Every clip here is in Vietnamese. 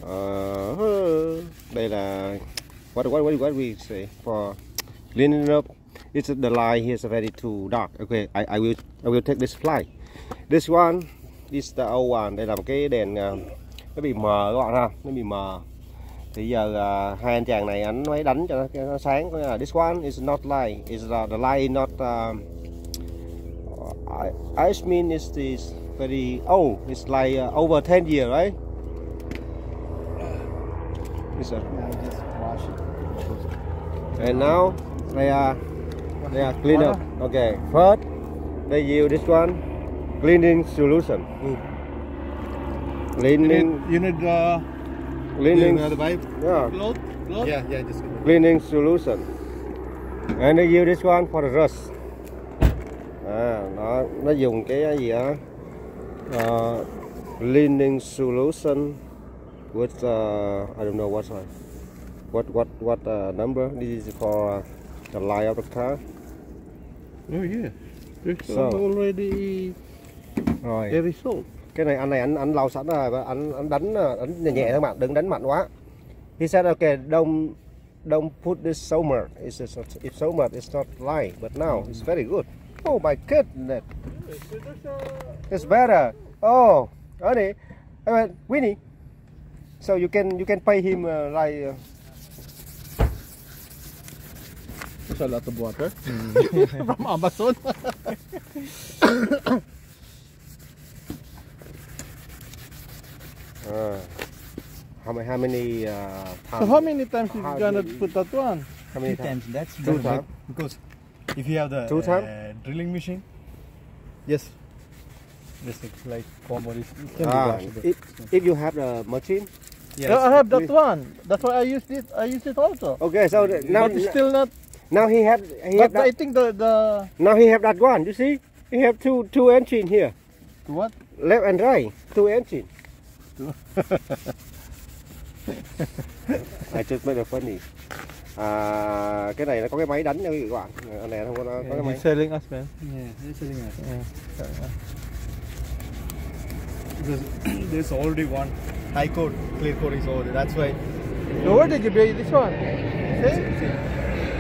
Đây là what we say for cleaning up. It's the line here is very too dark. Okay, I will take this fly. This one is the old one. Đây là một cái đèn nó bị mờ các bạn ha, nó bị mờ. Thì giờ hai anh chàng này anh mới đánh cho nó sáng. This one is not light. Is the light is not. I mean it's very old. It's like over 10 years, right? Yes, sir. Now just wash it. And now they are clean up. Okay, first they use this one cleaning solution. Cleaning. You need Cleaning. the pipe. Yeah. Cloth. Yeah, just Cleaning solution. And they use this one for the rust. Nó dùng cái gì á? Cleaning solution with I don't know what number. This is for the light of the car. Oh yeah. There's So. already Rồi. the result. Cái này anh lau sẵn rồi và anh đánh nhẹ nhẹ thôi bạn, đừng đánh mạnh quá. He said okay, don't put this so much. If so much it's not light, but now it's very good. Oh my goodness. It's better. Oh, honey, Winnie. So you can pay him like. There's a lot of water from Amazon. How many So times? how many times you How gonna do you- put that one? How many Two times? times. That's Two better times. because if you have the Two time? drilling machine, yes, this is like combo. It can be Ah, washable. if you have the machine. Yes. I have that one. That's why I used it. I used it also. Okay, so now But it's still not. now he have But that, I think the now he have that one. You see, he have two engine here, what? left and right, two engine. I just made a funny. Cái này nó có cái máy đánh nha quý vị các bạn. Anh này không có cái máy. He's selling us, man. Yeah, they're selling us. Yeah. Because there's already one high coat, clear coat is over there. That's why. So where did you buy this one? See? See,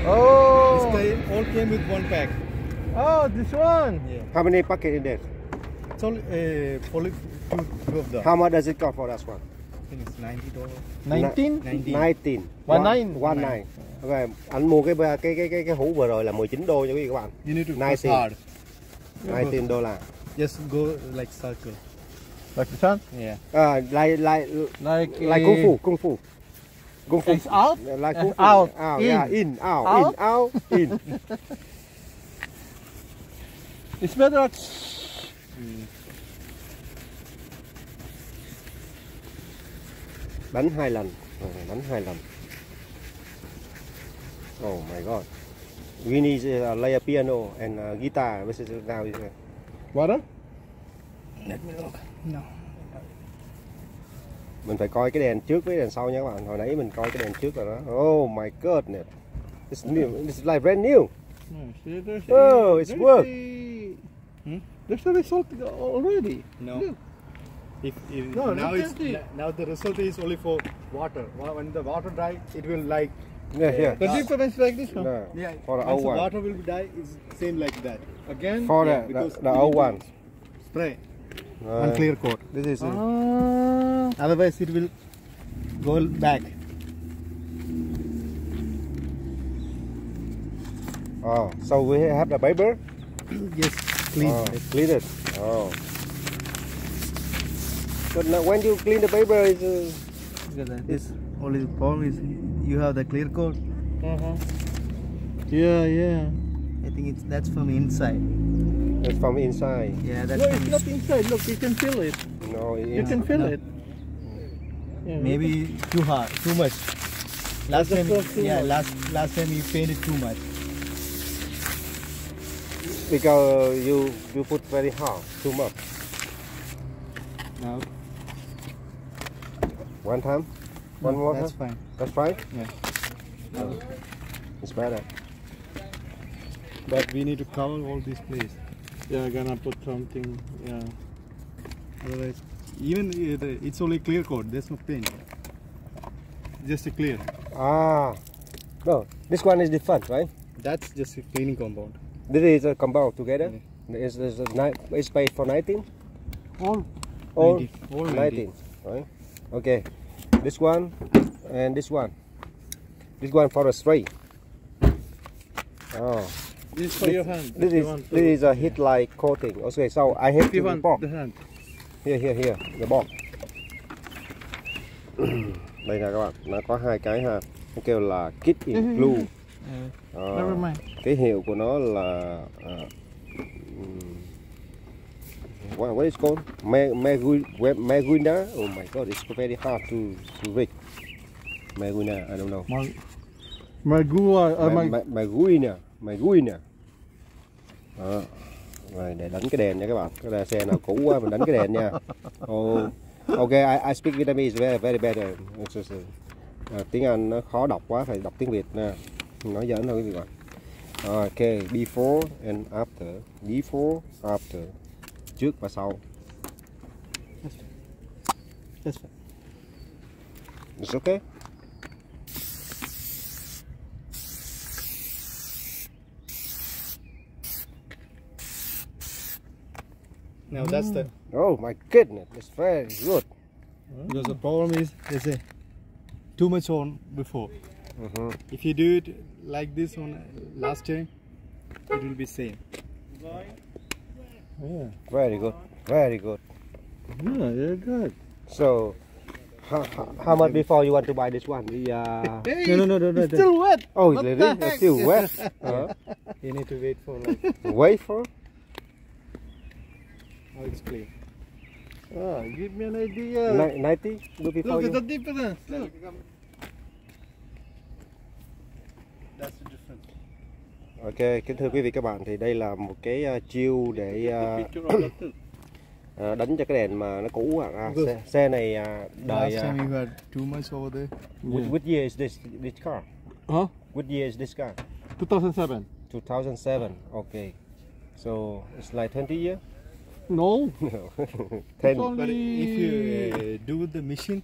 Oh. this all came with one pack. Oh, this one. Yeah. How many packet in there? It's only two of them. How much does it cost for that one? I think it's $90. 19? 19. 19. Okay, anh mua cái hũ vừa rồi là 19 đô nha quý vị các bạn. You need to Nice. push hard. 19 đô la. Just go like circle. Like this one? Yeah. Like kung fu. It's out? Like kung fu. Out. Out. In. Yeah, in, out, Out. in, out, in. It's better. Đánh 2 lần. Đánh 2 lần. Oh my god. We need play a piano and guitar. This is now is Water? Let me look. No. mình phải coi cái đèn trước với đèn sau nha các bạn. Hồi nãy mình coi cái đèn trước rồi đó. Oh my god, it's new. It's like brand new. See, Oh, it's work. There's the result already. No. Look. No, No, now look it's at it. now the result is only for water. When the water dry, it will like Yeah. The difference like this one. No, yeah. for the once old the one. water will die, it's same like that. Again? For Yeah, the because the we old need to one. Spray one clear coat. This is Otherwise, it will go back. Oh, so we have the paper. Yes, clean. Oh, clean it. Oh. But now when you clean the paper, it's This only the problem is you have the clear coat. Yeah. I think that's from inside. it's from inside. Yeah, that's No, from it's not inside. Look, you can feel it. No, You can feel No. it. Yeah. maybe too hard, too much. Last That's time, the first yeah, one. last time you painted too much. because you put very hard, too much. Now, One time, one more that's time. fine. That's fine. Yeah. It's better. But we need to cover all this place. Yeah, gonna put something. Yeah. Otherwise, even it's only clear coat. There's no paint. just a clear. Ah, no, this one is different, right? That's just a cleaning compound. This is a compound together. It's paid for 19. All All 19. All 19, right? Okay, this one and this one. This one for a spray. Oh, This is for your hand. this is a Headlight coating. Okay, so I have If you to want box. the hand. Here, the box. Đây nè các bạn, nó có hai cái ha. Nó kêu là Kit in Blue. Never mind. Cái hiệu của nó là what is called? Maguina. Oh my god, it's very hard to read. Maguina, I don't know. Maguina. Đó. Rồi để đánh cái đèn nha các bạn. Cái xe nào cũ quá mình đánh cái đèn nha. Oh, okay, I speak Vietnamese very better. Tiếng Anh nó khó đọc quá, phải đọc tiếng Việt nè. Nói giỡn thôi quý vị bạn. Ok, before and after. Before, after. Trước và sau. That's fine. It's okay. Now that's the. Oh my goodness, it's very good. Because the problem is, they say, too much on before. If you do it like this on last time, it will be same. Yeah. Very good, very good. Yeah, you're good. So, how much before you want to buy this one? Hey, no. It's still wet. Oh, What really? the It's heck? still wet. You need to wait for like. Wait for? Now it's clear. Give me an idea. 90 before Look you. at the difference. Look. That's the difference. Ok, kính thưa quý vị các bạn, thì đây là một cái chiêu để đánh cho cái đèn mà nó cũ. Xe này đời. Last time you had too much over there. Which year is this car? Huh? Which year is this car? 2007. 2007. Okay, so it's like 20 years. No. No. 10. But if you do with the machine,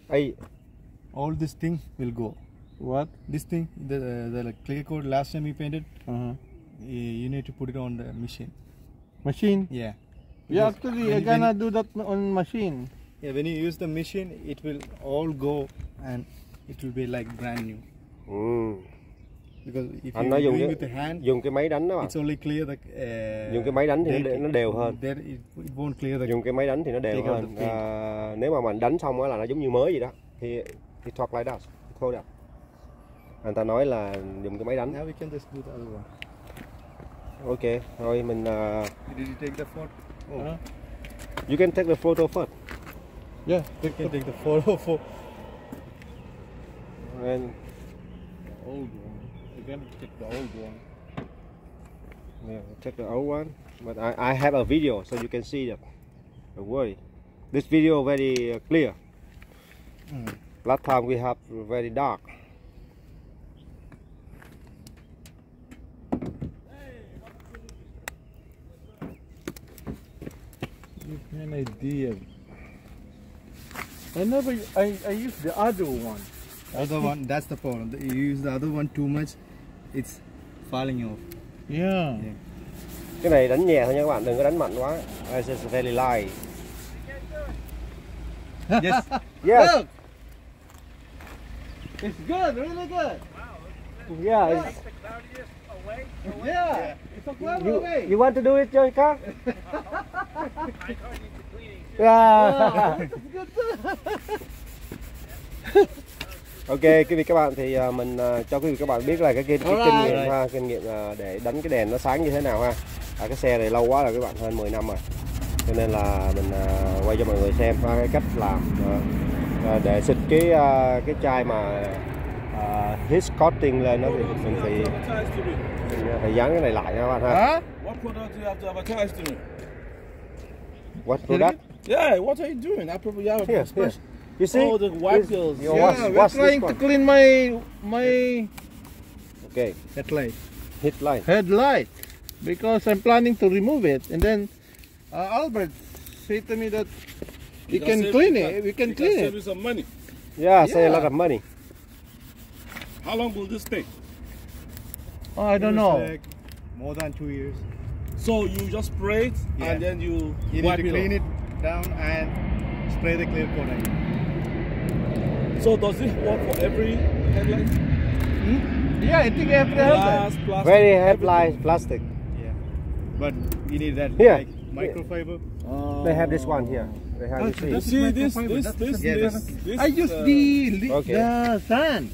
all this thing will go. What? This thing, the clear coat last time you painted, you need to put it on the machine. Machine? Yeah. Yeah, actually, you're gonna do that on machine. Yeah, when you use the machine, it will all go and it will be like brand new. Because if Anh you nói do it with the hand, dùng cái máy đánh đó mà. it's only clear the. Dùng cái máy đánh thì nó đều hơn. It won't clear the. Dùng cái máy đánh thì nó đều hơn. Nếu mà mình đánh xong á là nó giống như mới vậy đó. Thì talk like that. Thôi đã. Anh ta nói là dùng cái máy đánh. Now we can just do the other one. Ok, rồi mình. Did you take the photo? Oh. You can take the photo first. Yeah, you can take the photo for. And Old one. You can take the old one. yeah, take the old one. But I have a video so you can see that. Don't worry. This video very clear. Last time we have very dark. Give me an idea. I used the other one. Other one, that's the problem. You use the other one too much, it's falling off. Yeah. Cái này đánh nhẹ thôi nha các bạn, đừng có đánh mạnh quá. It's very light. Yes. Yes. Look! It's good, really good. Yeah. It's, Yeah, it's a clever way. you want to do it, your car? Yeah. Ok, quý vị các bạn thì mình cho quý vị các bạn biết là cái kinh nghiệm ha, kinh nghiệm để đánh cái đèn nó sáng như thế nào ha. Cái xe này lâu quá rồi các bạn, hơn 10 năm rồi. Cho nên là mình quay cho mọi người xem cái cách làm để xịt cái chai mà his coating lên nó thì mình phải dán cái này lại nha các bạn ha. What product do you have to advertise to me? What product? Yeah, what are you doing? I probably have a special. You see? Oh, the white girls. We're trying to clean my Okay. headlight because I'm planning to remove it, and then Albert said to me that we can clean it. We can clean Save it. you some money. Yeah, save a lot of money. How long will this take? Oh, I don't It know. will take more than 2 years. So you just spray it Yeah. and then you You need wipe to it clean off. it down and spray the clear coat again. So does it work for every headlight? Yeah, I think every headlight. Glass, plastic, Very everything? headlight plastic. Yeah. But you need that Here. like microfiber. They have this one here. They have Oh, you so see. You This is see this, microfiber. this, That's this, yeah, this, that's- this. I use Okay. the sand.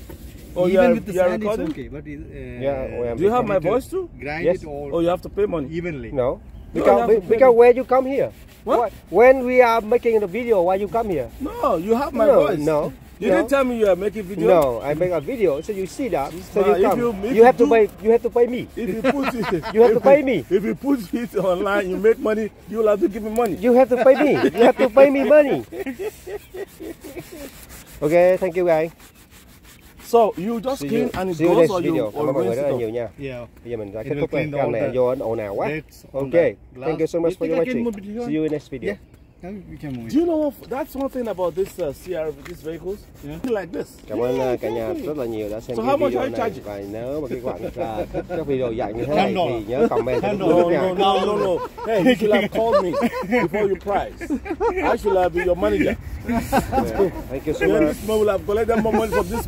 Oh, Even yeah, with the you are sand recording? it's okay, but Yeah, Do you have you my need to voice too? Grind Yes. it all Oh, you have to pay money. evenly. No. No, you Because, have to pay because me. when you come here, What? when we are making the video, why you come here? No, you have my No, voice. no, You no. didn't tell me you are making video. No, I make a video, so you see that, so Nah, you if come. you- if You have you to pay. You have to pay me. If you put it, You have to pay me. If you put it online, you make money. You will have to give me money. You have to pay me. You have to pay me money. Okay, thank you guys. So you just See clean you, and it see you goes next or video. you Cảm ơn or mọi người rinse rất it là off? nhiều nha. Yeah. Bây giờ mình đã It kết will thúc clean cam all này the vô ồn ào quá. Dates on Okay, the glass. thank you so much You for think your I can watching. move it here? See you in next video. Yeah. We can move Do it. you know what? That's one thing about this CR, these vehicles. Yeah. Like this. Cảm ơn cả nhà rất là nhiều đã xem So cái how much video are you này. charging? Và nếu mà các bạn thích các video dạng như thế này $10. thì nhớ comment cho No, đúng nha. no. Hey, you should have called me before you price. I should have been your manager. Thank you so Then much. this man will have collected more money from this